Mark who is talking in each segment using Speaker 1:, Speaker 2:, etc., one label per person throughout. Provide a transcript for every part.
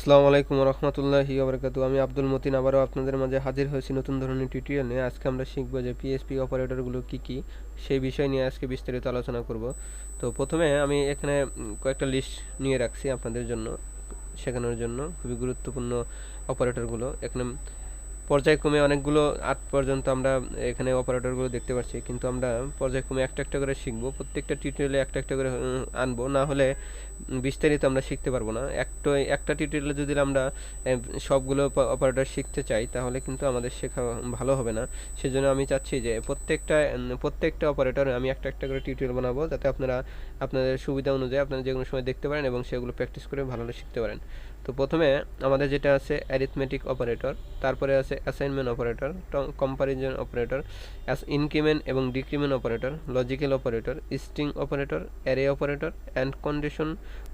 Speaker 1: আসসালামু আলাইকুম রহমতুল্লাহি ওবরাকাতু। আমি আব্দুল মতিন আবারও আপনাদের মাঝে হাজির হয়েছি নতুন ধরনের টিউটোরিয়াল নিয়ে। আজকে আমরা শিখব যে পিএইচপি অপারেটরগুলো কি কি, সেই বিষয় নিয়ে আজকে বিস্তারিত আলোচনা করব। তো প্রথমে আমি এখানে কয়েকটা লিস্ট নিয়ে রাখছি আপনাদের জন্য শেখানোর জন্য, খুবই গুরুত্বপূর্ণ অপারেটরগুলো। এখানে পর্যায়ক্রমে অনেকগুলো 8 পর্যন্ত আমরা এখানে অপারেটরগুলো দেখতে পাচ্ছি, কিন্তু আমরা পর্যায়ক্রমে একটা একটা করে শিখব। প্রত্যেকটা টিউটোরিয়ালে একটা একটা করে আনবো, না হলে বিস্তারিত আমরা শিখতে পারবো না। একটা টিউটোরিয়ালে যদি আমরা সবগুলো অপারেটর শিখতে চাই তাহলে কিন্তু আমাদের শেখা ভালো হবে না। সেজন্য আমি চাচ্ছি যে প্রত্যেকটা অপারেটর আমি একটা একটা করে টিউটোরিয়াল বানাবো, যাতে আপনারা আপনাদের সুবিধা অনুযায়ী আপনারা যে কোনো সময় দেখতে পারেন এবং সেগুলো প্র্যাকটিস করে ভালো শিখতে পারেন। তো প্রথমে আমাদের যেটা আছে অ্যারিথমেটিক অপারেটর, তারপরে আছে assignment operator, comparison operator, increment এবং decrement operator, logical operator, string operator, array operator and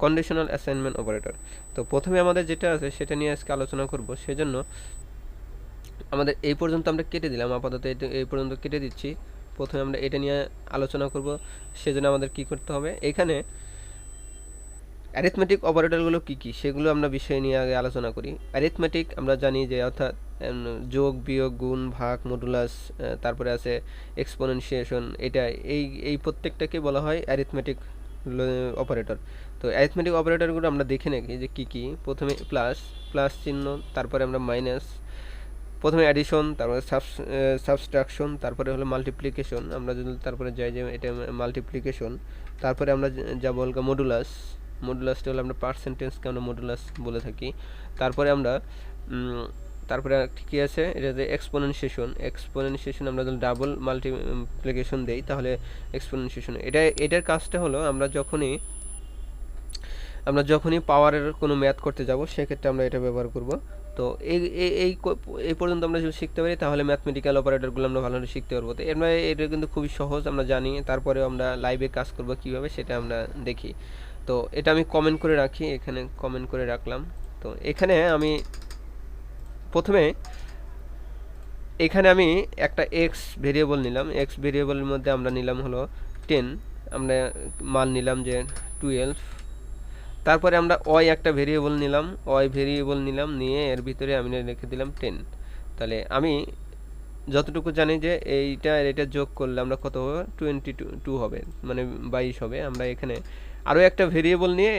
Speaker 1: conditional assignment operator. তো প্রথমে আমাদের যেটা আছে সেটা নিয়ে আজকে আলোচনা করব। সেজন্য আমাদের এই পর্যন্ত আমরা কেটে দিলাম, আপাতত এই পর্যন্ত কেটে দিচ্ছি। প্রথমে আমরা এটা নিয়ে আলোচনা করব। সেজন্য আমাদের কি করতে হবে, এখানে অ্যারিথমেটিক অপারেটরগুলো কী কী সেগুলো আমরা বিষয় নিয়ে আগে আলোচনা করি। অ্যারিথমেটিক আমরা জানি যে অর্থাৎ যোগ, বিয়োগ, গুণ, ভাগ, মডুলাস, তারপরে আছে এক্সপোনেনশিয়েশন। এটা এই প্রত্যেকটাকে বলা হয় অ্যারিথমেটিক অপারেটর। তো অ্যারিথমেটিক অপারেটরগুলো আমরা দেখে নাকি যে কী কী। প্রথমে প্লাস, প্লাস চিহ্ন, তারপরে আমরা মাইনাস, প্রথমে অ্যাডিশন, তারপরে সাবস্ট্রাকশন, তারপরে হলো মাল্টিপ্লিকেশন। আমরা যদি তারপরে যাই যে এটা মাল্টিপ্লিকেশন, তারপরে আমরা যাব মডুলাস। মডুলাসটা হলো আমরা পার্সেন্টেজকে আমরা মডুলাস বলে থাকি। তারপরে আমরা তারপরে ঠিকই আছে এটা যে এক্সপোনেনশিয়েশন আমরা যদি ডাবল মাল্টিপ্লিকেশন দেই তাহলে এক্সপোনেনশিয়েশন। এটার কাজটা হলো আমরা যখনই পাওয়ারের কোনো ম্যাথ করতে যাব সেক্ষেত্রে আমরা এটা ব্যবহার করব। তো এই পর্যন্ত আমরা যদি শিখতে পারি তাহলে ম্যাথমেটিক্যাল অপারেটরগুলো আমরা ভালোভাবে শিখতে পারবো। তো এটা কিন্তু খুবই সহজ, আমরা জানি। তারপরে আমরা লাইভে কাজ করব কীভাবে সেটা আমরা দেখি। তো এটা আমি কমেন্ট করে রাখি, এখানে কমেন্ট করে রাখলাম। তো এখানে আমি প্রথমে আমি একটা এক্স ভেরিয়েবল নিলাম। এক্স ভেরিয়েবলের মধ্যে আমরা নিলাম হলো 10, আমরা মান নিলাম যে 12। তারপরে আমরা ওয়াই একটা ভেরিয়েবল নিলাম, নিয়ে এর ভিতরে আমি রেখে দিলাম 10। তাহলে আমি যতটুকু জানি যে এটা যোগ করলে আমরা কত হবে, 22 হবে, মানে 22 হবে। আমরা এখানে আরও একটা ভেরিয়েবল নিয়ে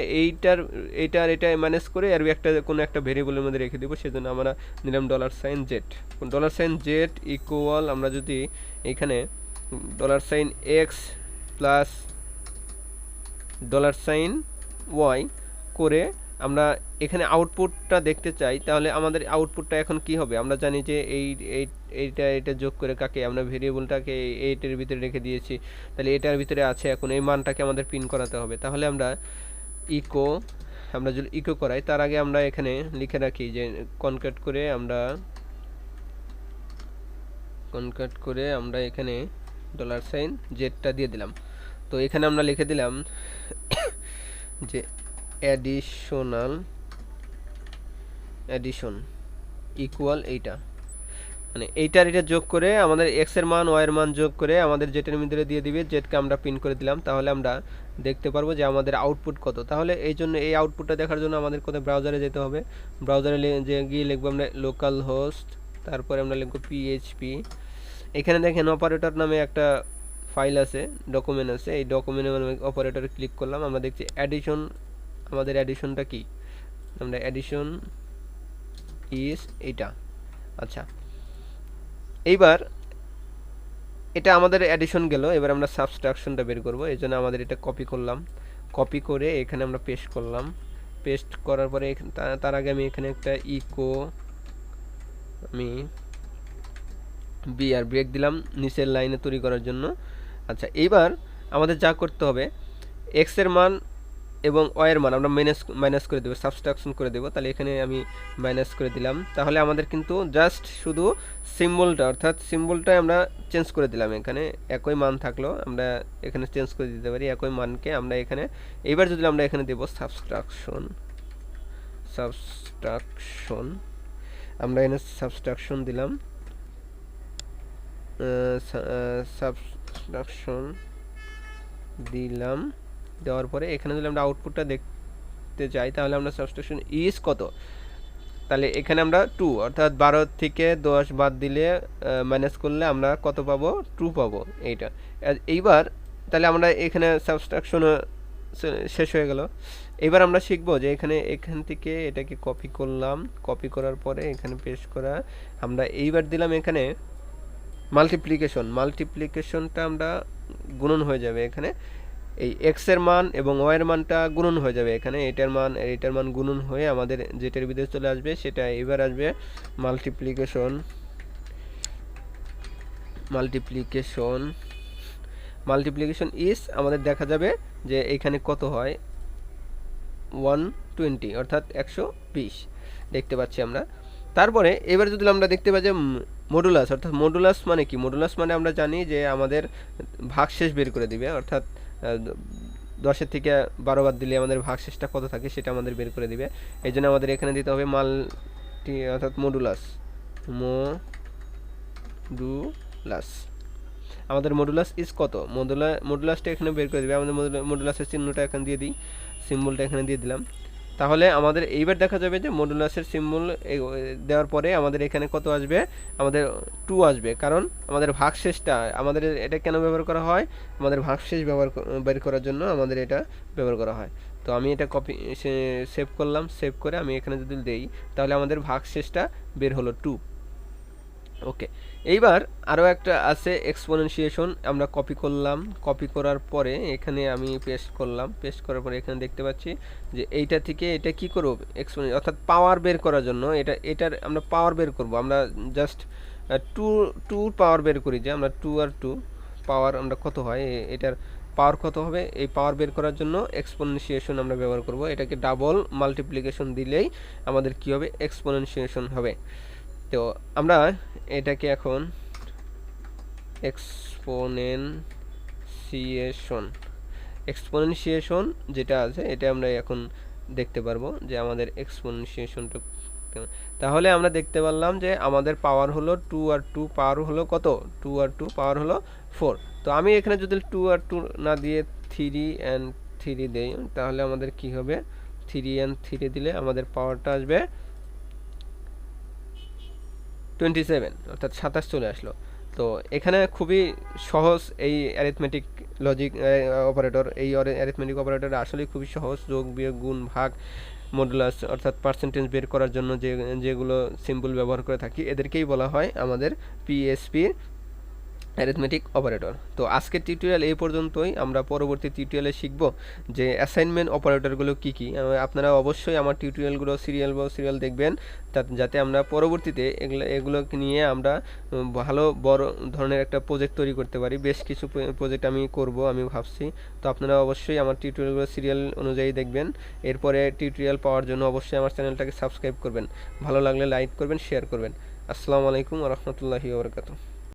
Speaker 1: এটা ম্যানেজ করে আর কোনো একটা ভেরিয়েবলের মধ্যে রেখে দেবো। সেজন্য আমরা নিলাম $Z ইকুয়াল, আমরা যদি এখানে $x প্লাস $y করে আমরা এখানে আউটপুটটা দেখতে চাই, তাহলে আমাদের আউটপুটটা এখন কি হবে। আমরা জানি যে এইটা যোগ করে কাকে আমরা ভেরিয়েবলটাকে এইটার ভিতরে রেখে দিয়েছি, তাহলে এটার ভিতরে আছে। এখন এই মানটাকে আমাদের প্রিন্ট করাতে হবে। তাহলে আমরা যদি ইকো করাই তার আগে আমরা এখানে লিখে রাখি যে কনক্যাট করে আমরা এখানে $জেডটা দিয়ে দিলাম। তো এখানে আমরা লিখে দিলাম যে অ্যাডিশন ইকুয়াল এইটা, মানে এটা যোগ করে আমাদের এক্স এর মান ওয়াই এর মান যোগ করে আমাদের জেটের ভিতরে দিয়ে দিবে। জেটকে আমরা প্রিন্ট করে দিলাম, তাহলে আমরা দেখতে পারবো যে আমাদের আউটপুট কত। তাহলে এই জন্য এই আউটপুটটা দেখার জন্য আমাদের কোথায় ব্রাউজারে যেতে হবে। ব্রাউজারে গিয়ে লিখবো আমরা লোকাল হোস্ট, তারপরে আমরা লিখবো পিএইচপি। এখানে দেখেন অপারেটর নামে একটা ফাইল আছে, ডকুমেন্ট আছে। এই ডকুমেন্টের অপারেটরে ক্লিক করলাম, আমরা দেখছি অ্যাডিশন। আমাদের অ্যাডিশনটা কি, আমরা অ্যাডিশন ইজ এইটা। আচ্ছা, এইবার এটা আমাদের অ্যাডিশন গেল। এবার আমরা সাবস্ট্রাকশনটা বের করব। এই জন্য আমাদের এটা কপি করলাম, কপি করে এখানে আমরা পেস্ট করলাম। পেস্ট করার পরে তার আগে আমি এখানে একটা আমি বিআর ব্রেক দিলাম নিচের লাইনে তৈরি করার জন্য। আচ্ছা, এইবার আমাদের যা করতে হবে, এক্স এর মান এবং ওয়াই এর মান আমরা মাইনাস করে দেবো, সাবস্ট্রাকশন করে দেবো। তাহলে এখানে আমি মাইনাস করে দিলাম। তাহলে আমাদের কিন্তু জাস্ট শুধু সিম্বলটা, অর্থাৎ সিম্বলটাই আমরা চেঞ্জ করে দিলাম। এখানে একই মান থাকলো, আমরা এখানে চেঞ্জ করে দিতে পারি একই মানকে। আমরা এখানে এইবার যদি আমরা এখানে দেবো সাবস্ট্রাকশন, আমরা এখানে সাবস্ট্রাকশন দিলাম, দেওয়ার পরে এখানে যদি আমরা আউটপুটটা দেখতে চাই তাহলে আমরা সাবস্ট্রাকশন ইজ কত, তাহলে এখানে আমরা 2 অর্থাৎ 12 থেকে 10 বাদ দিলে মাইনাস করলে আমরা কত পাবো 2 পাবো এইটা। এইবার তাহলে আমরা এখানে সাবট্রাকশন শেষ হয়ে গেল। এবার আমরা শিখবো যে এখান থেকে এটাকে কপি করলাম, কপি করার পরে এখানে পেস্ট করা। আমরা এইবার দিলাম এখানে মাল্টিপ্লিকেশনটা আমরা গুণন হয়ে যাবে এখানে, এই এক্স এর মান এবং ওয়াই এর মানটা গুণন হয়ে যাবে এখানে, এটার মান গুণন হয়ে আমাদের যেটার ভিতরে চলে আসবে সেটা এবার আসবে মাল্টিপ্লিকেশন ইজ আমাদের দেখা যাবে যে এখানে কত হয় 120 অর্থাৎ 120 দেখতে পাচ্ছি আমরা। তারপরে এবার যদি আমরা দেখতে পাই যে মডুলাস, অর্থাৎ মডুলাস মানে কি? মডুলাস মানে আমরা জানি যে আমাদের ভাগশেষ বের করে দিবে, অর্থাৎ 10 থেকে 12 বাদ দিলে আমাদের ভাগশেষটা কত থাকে সেটা আমাদের বের করে দিবে। এই জন্য আমাদের এখানে দিতে হবে অর্থাৎ মডুলাস। আমাদের মডুলাস ইজ কত, মডুলাসটা এখানে বের করে দিবে। আমাদের মডুলাসের চিহ্নটা এখানে দিয়ে দিই, সিম্বলটা এখানে দিয়ে দিলাম। তাহলে আমাদের এইবার দেখা যাবে যে মডুলাসের সিম্বল দেওয়ার পরে আমাদের এখানে কত আসবে, আমাদের 2 আসবে, কারণ আমাদের ভাগশেষটা আমাদের এটা কেন ব্যবহার করা হয়, আমাদের ভাগশেষ বের করার জন্য আমাদের এটা ব্যবহার করা হয়। তো আমি এটা সেভ করলাম, সেভ করে আমি এখানে যদি দেই তাহলে আমাদের ভাগশেষটা বের হলো 2। ওকে, এইবার আরও একটা আছে এক্সপোনেনশিয়েশন, আমরা কপি করলাম, কপি করার পরে এখানে আমি পেস্ট করলাম, পেস্ট করার পরে এখানে দেখতে পাচ্ছি যে এইটা থেকে এটা কি করব, অর্থাৎ পাওয়ার বের করার জন্য এটার আমরা পাওয়ার বের করব। আমরা জাস্ট টু পাওয়ার বের করি, যে আমরা 2 আর 2 পাওয়ার আমরা কত হয়, এটার পাওয়ার কত হবে, এই পাওয়ার বের করার জন্য এক্সপোনেনশিয়েশন আমরা ব্যবহার করব। এটাকে ডাবল মাল্টিপ্লিকেশন দিলেই আমাদের কি হবে, এক্সপোনেনশিয়েশন হবে। তো আমরা এটাকে এখন এক্সপোনেনশিয়েশন যেটা আছে এটা আমরা এখন দেখতে পারবো যে আমাদের এক্সপোনেনশিয়েশনটা। তাহলে আমরা দেখতে পারলাম যে আমাদের পাওয়ার হলো 2 আর 2 পাওয়ার হলো কত, 2 আর 2 পাওয়ার হলো 4। তো আমি এখানে যদি 2 আর 2 না দিয়ে 3 and 3 দেই তাহলে আমাদের কি হবে, 3 and 3 দিলে আমাদের পাওয়ারটা আসবে 27 অর্থাৎ 27 চলে আসলো। তো এখানে খুবই সহজ এই অ্যারিথমেটিক লজিক অপারেটর, এই অ্যারিথমেটিক অপারেটর আসলে খুবই সহজ, যোগ বিয়োগ গুণ ভাগ মডুলাস অর্থাৎ পার্সেন্টেজ বের করার জন্য যেগুলো সিম্বল ব্যবহার করে থাকি এদেরকেই বলা হয় আমাদের পিএসপির অ্যারিথমেটিক অপারেটর। তো আজকের টিউটোরিয়াল এই পর্যন্তই। আমরা পরবর্তী টিউটোরিয়ালে শিখব যে অ্যাসাইনমেন্ট অপারেটরগুলো কী কী। আপনারা অবশ্যই আমার টিউটোরিয়ালগুলো সিরিয়াল দেখবেন, যাতে আমরা পরবর্তীতে এগুলো নিয়ে আমরা ভালো বড় ধরনের একটা প্রজেক্ট তৈরি করতে পারি। বেশ কিছু প্রজেক্ট আমি করব আমি ভাবছি। তো আপনারা অবশ্যই আমার টিউটোরিয়ালগুলো সিরিয়াল অনুযায়ী দেখবেন। এরপরে টিউটোরিয়াল পাওয়ার জন্য অবশ্যই আমার চ্যানেলটাকে সাবস্ক্রাইব করবেন, ভালো লাগলে লাইক করবেন, শেয়ার করবেন। আসসালামু আলাইকুম ওয়া রাহমাতুল্লাহি ওয়া বারাকাতুহু।